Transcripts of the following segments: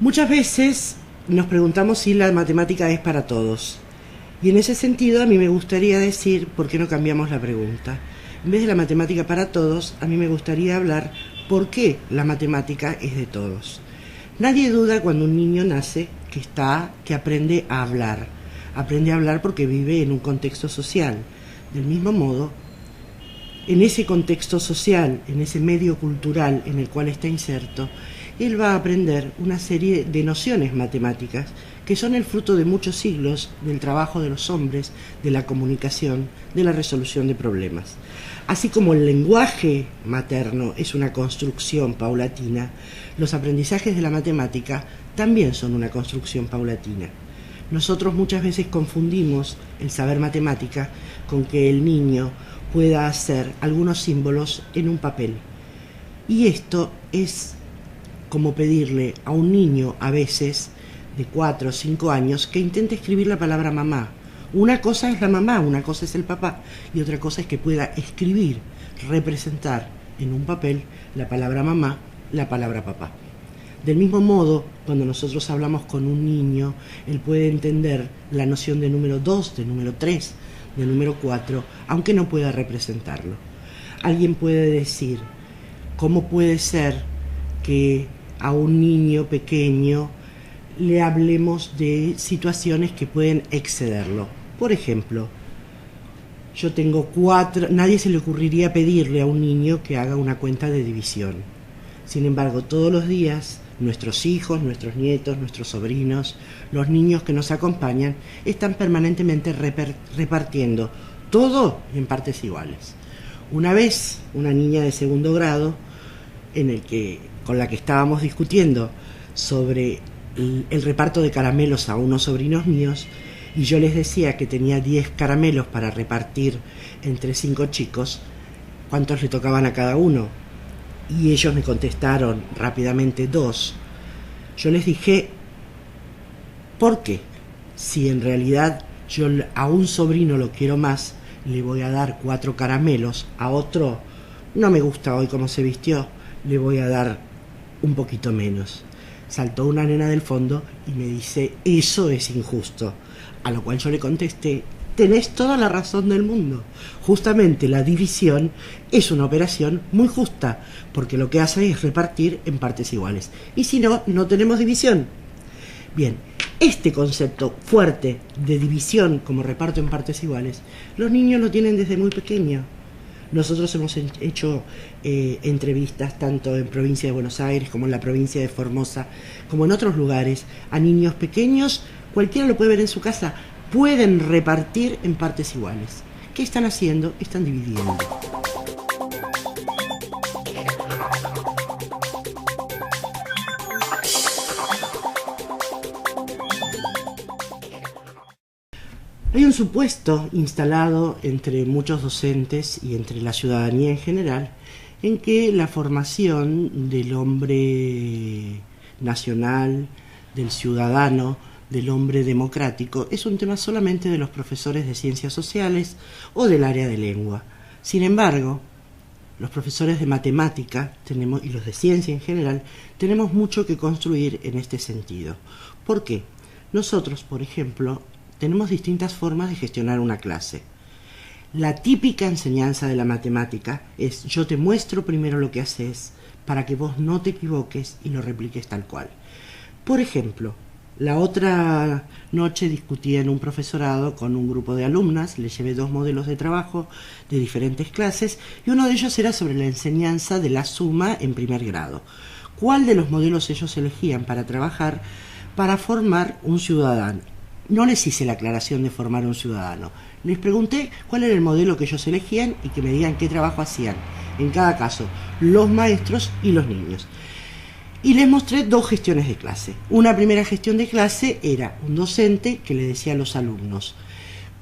Muchas veces nos preguntamos si la matemática es para todos. Y en ese sentido a mí me gustaría decir, ¿por qué no cambiamos la pregunta? En vez de la matemática para todos, a mí me gustaría hablar por qué la matemática es de todos. Nadie duda cuando un niño nace que aprende a hablar. Aprende a hablar porque vive en un contexto social. Del mismo modo, en ese contexto social, en ese medio cultural en el cual está inserto, él va a aprender una serie de nociones matemáticas que son el fruto de muchos siglos del trabajo de los hombres, de la comunicación, de la resolución de problemas. Así como el lenguaje materno es una construcción paulatina, los aprendizajes de la matemática también son una construcción paulatina. Nosotros muchas veces confundimos el saber matemática con que el niño pueda hacer algunos símbolos en un papel. Y esto es como pedirle a un niño a veces de 4 o 5 años que intente escribir la palabra mamá. Una cosa es la mamá, una cosa es el papá y otra cosa es que pueda escribir, representar en un papel la palabra mamá, la palabra papá. Del mismo modo, cuando nosotros hablamos con un niño, él puede entender la noción de número 2, de número 3, de número 4, aunque no pueda representarlo. Alguien puede decir, ¿cómo puede ser que a un niño pequeño le hablemos de situaciones que pueden excederlo? Por ejemplo, yo tengo 4, nadie se le ocurriría pedirle a un niño que haga una cuenta de división. Sin embargo, todos los días, nuestros hijos, nuestros nietos, nuestros sobrinos, los niños que nos acompañan, están permanentemente repartiendo todo en partes iguales. Una vez, una niña de segundo grado, con la que estábamos discutiendo sobre el reparto de caramelos a unos sobrinos míos, y yo les decía que tenía 10 caramelos para repartir entre 5 chicos, ¿cuántos le tocaban a cada uno? Y ellos me contestaron rápidamente 2. Yo les dije, ¿por qué? Si en realidad yo a un sobrino lo quiero más, le voy a dar 4 caramelos, a otro no me gusta hoy cómo se vistió, le voy a dar un poquito menos. Saltó una nena del fondo y me dice, eso es injusto. A lo cual yo le contesté, tenés toda la razón del mundo. Justamente la división es una operación muy justa, porque lo que hace es repartir en partes iguales. Y si no, no tenemos división. Bien, este concepto fuerte de división como reparto en partes iguales, los niños lo tienen desde muy pequeño. Nosotros hemos hecho entrevistas tanto en provincia de Buenos Aires como en la provincia de Formosa, como en otros lugares, a niños pequeños, cualquiera lo puede ver en su casa, pueden repartir en partes iguales. ¿Qué están haciendo? Están dividiendo. Hay un supuesto instalado entre muchos docentes y entre la ciudadanía en general en que la formación del hombre nacional, del ciudadano, del hombre democrático es un tema solamente de los profesores de ciencias sociales o del área de lengua. Sin embargo, los profesores de matemática y los de ciencia en general tenemos mucho que construir en este sentido. ¿Por qué? Nosotros, por ejemplo, tenemos distintas formas de gestionar una clase. La típica enseñanza de la matemática es yo te muestro primero lo que haces para que vos no te equivoques y lo repliques tal cual. Por ejemplo, la otra noche discutí en un profesorado con un grupo de alumnas, les llevé 2 modelos de trabajo de diferentes clases y uno de ellos era sobre la enseñanza de la suma en primer grado. ¿Cuál de los modelos ellos elegían para trabajar para formar un ciudadano? No les hice la aclaración de formar un ciudadano. Les pregunté cuál era el modelo que ellos elegían y que me digan qué trabajo hacían. En cada caso, los maestros y los niños. Y les mostré dos gestiones de clase. Una primera gestión de clase era un docente que le decía a los alumnos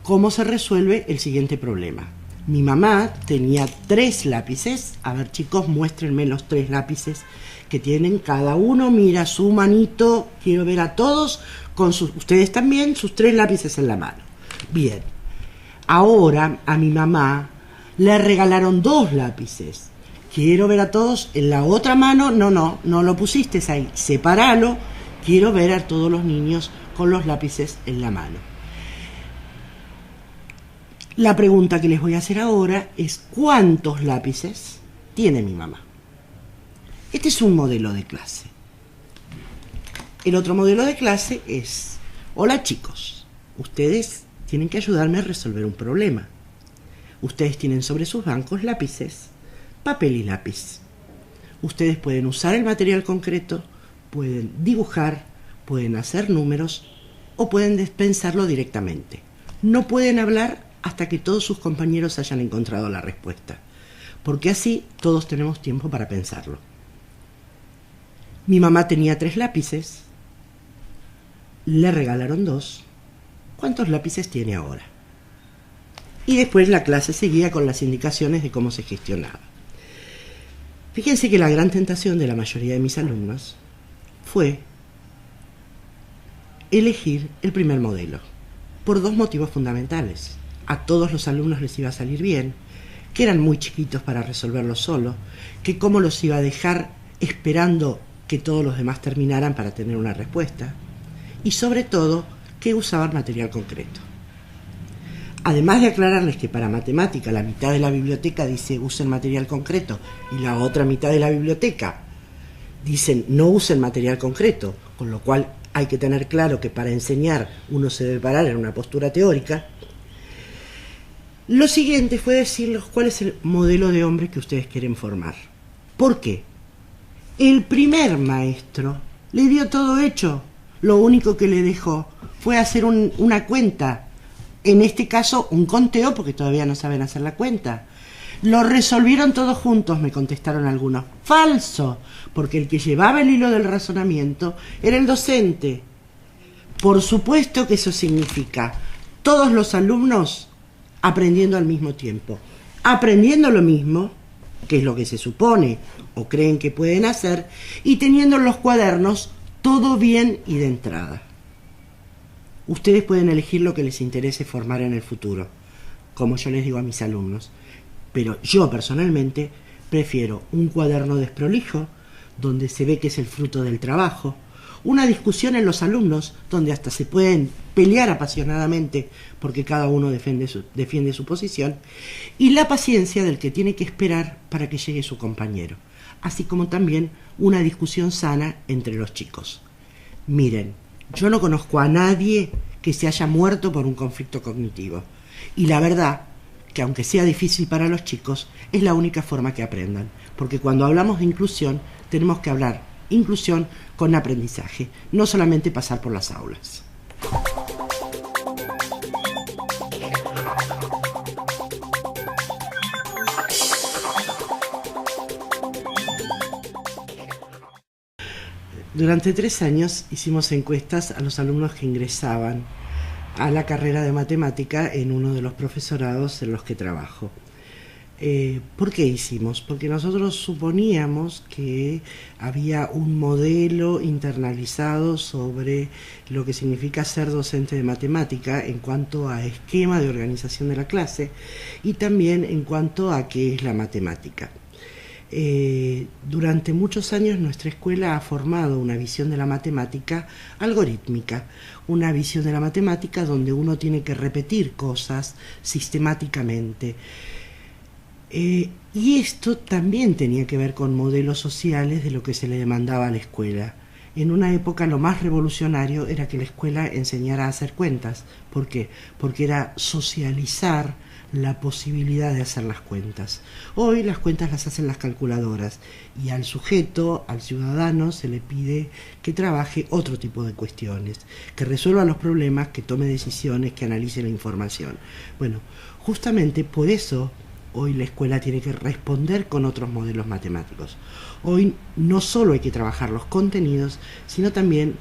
cómo se resuelve el siguiente problema. Mi mamá tenía 3 lápices. A ver, chicos, muéstrenme los 3 lápices que tienen. Cada uno mira su manito. Quiero ver a todos, ustedes también, sus 3 lápices en la mano. Bien. Ahora a mi mamá le regalaron 2 lápices. Quiero ver a todos en la otra mano. No lo pusiste ahí. Sepáralo. Quiero ver a todos los niños con los lápices en la mano. La pregunta que les voy a hacer ahora es: ¿cuántos lápices tiene mi mamá? Este es un modelo de clase. El otro modelo de clase es: hola chicos, ustedes tienen que ayudarme a resolver un problema. Ustedes tienen sobre sus bancos lápices, papel y lápiz. Ustedes pueden usar el material concreto, pueden dibujar, pueden hacer números o pueden pensarlo directamente. No pueden hablar hasta que todos sus compañeros hayan encontrado la respuesta, porque así todos tenemos tiempo para pensarlo. Mi mamá tenía 3 lápices, le regalaron 2. ¿Cuántos lápices tiene ahora? Y después la clase seguía con las indicaciones de cómo se gestionaba. Fíjense que la gran tentación de la mayoría de mis alumnos fue elegir el primer modelo, por 2 motivos fundamentales. A todos los alumnos les iba a salir bien, que eran muy chiquitos para resolverlo solo, que cómo los iba a dejar esperando que todos los demás terminaran para tener una respuesta, y sobre todo que usaban material concreto. Además de aclararles que para matemática la mitad de la biblioteca dice usen material concreto y la otra mitad de la biblioteca dicen no usen material concreto, con lo cual hay que tener claro que para enseñar uno se debe parar en una postura teórica. Lo siguiente fue decirles cuál es el modelo de hombre que ustedes quieren formar. ¿Por qué? El primer maestro le dio todo hecho. Lo único que le dejó fue hacer una cuenta. En este caso, un conteo, porque todavía no saben hacer la cuenta. Lo resolvieron todos juntos, me contestaron algunos. Falso, porque el que llevaba el hilo del razonamiento era el docente. Por supuesto que eso significa todos los alumnos aprendiendo al mismo tiempo, aprendiendo lo mismo, que es lo que se supone o creen que pueden hacer, y teniendo en los cuadernos todo bien y de entrada. Ustedes pueden elegir lo que les interese formar en el futuro, como yo les digo a mis alumnos, pero yo personalmente prefiero un cuaderno desprolijo, donde se ve que es el fruto del trabajo, una discusión en los alumnos, donde hasta se pueden pelear apasionadamente porque cada uno defiende su posición, y la paciencia del que tiene que esperar para que llegue su compañero, así como también una discusión sana entre los chicos. Miren, yo no conozco a nadie que se haya muerto por un conflicto cognitivo, y la verdad que aunque sea difícil para los chicos, es la única forma que aprendan, porque cuando hablamos de inclusión tenemos que hablar inclusión con aprendizaje, no solamente pasar por las aulas. Durante 3 años hicimos encuestas a los alumnos que ingresaban a la carrera de matemática en uno de los profesorados en los que trabajo. ¿Por qué hicimos? Porque nosotros suponíamos que había un modelo internalizado sobre lo que significa ser docente de matemática en cuanto a esquema de organización de la clase y también en cuanto a qué es la matemática. Durante muchos años nuestra escuela ha formado una visión de la matemática algorítmica, una visión de la matemática donde uno tiene que repetir cosas sistemáticamente. Y esto también tenía que ver con modelos sociales de lo que se le demandaba a la escuela. En una época lo más revolucionario era que la escuela enseñara a hacer cuentas. ¿Por qué? Porque era socializar la posibilidad de hacer las cuentas. Hoy las cuentas las hacen las calculadoras y al sujeto, al ciudadano, se le pide que trabaje otro tipo de cuestiones, que resuelva los problemas, que tome decisiones, que analice la información. Bueno, justamente por eso hoy la escuela tiene que responder con otros modelos matemáticos. Hoy no solo hay que trabajar los contenidos, sino también,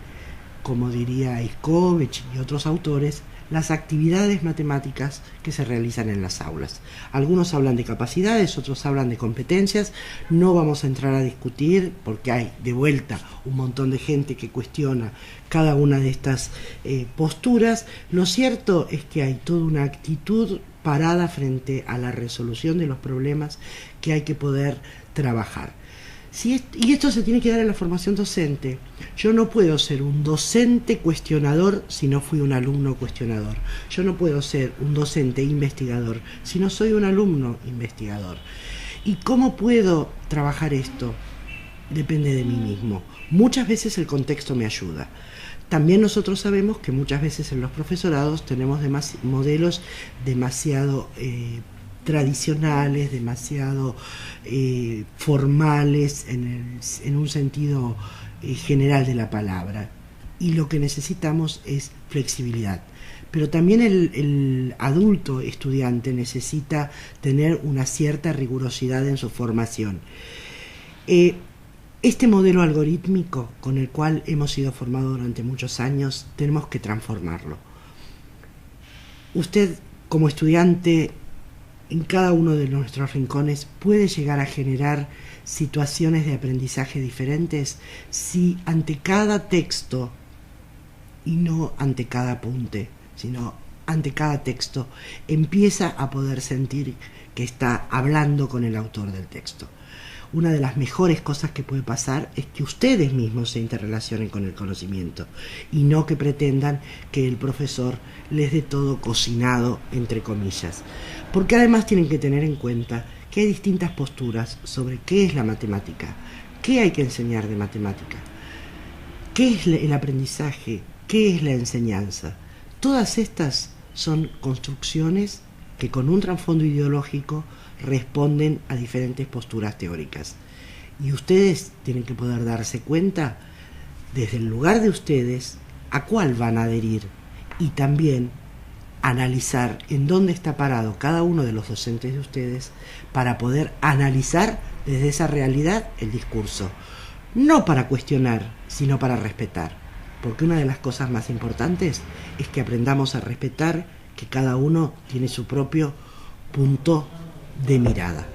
como diría Icovich y otros autores, las actividades matemáticas que se realizan en las aulas. Algunos hablan de capacidades, otros hablan de competencias. No vamos a entrar a discutir porque hay de vuelta un montón de gente que cuestiona cada una de estas posturas. Lo cierto es que hay toda una actitud parada frente a la resolución de los problemas que hay que poder trabajar. Y esto se tiene que dar en la formación docente. Yo no puedo ser un docente cuestionador si no fui un alumno cuestionador. Yo no puedo ser un docente investigador si no soy un alumno investigador. ¿Y cómo puedo trabajar esto? Depende de mí mismo. Muchas veces el contexto me ayuda. También nosotros sabemos que muchas veces en los profesorados tenemos modelos demasiado tradicionales, demasiado formales en un sentido general de la palabra, y lo que necesitamos es flexibilidad. Pero también el adulto estudiante necesita tener una cierta rigurosidad en su formación. Este modelo algorítmico con el cual hemos sido formados durante muchos años, tenemos que transformarlo. Usted, como estudiante, en cada uno de nuestros rincones puede llegar a generar situaciones de aprendizaje diferentes si ante cada texto, y no ante cada apunte, sino ante cada texto, empieza a poder sentir que está hablando con el autor del texto. Una de las mejores cosas que puede pasar es que ustedes mismos se interrelacionen con el conocimiento y no que pretendan que el profesor les dé todo cocinado, entre comillas. Porque además tienen que tener en cuenta que hay distintas posturas sobre qué es la matemática, qué hay que enseñar de matemática, qué es el aprendizaje, qué es la enseñanza. Todas estas son construcciones que con un trasfondo ideológico responden a diferentes posturas teóricas. Y ustedes tienen que poder darse cuenta, desde el lugar de ustedes, a cuál van a adherir, y también analizar en dónde está parado cada uno de los docentes de ustedes para poder analizar desde esa realidad el discurso. No para cuestionar, sino para respetar. Porque una de las cosas más importantes es que aprendamos a respetar que cada uno tiene su propio punto de mirada.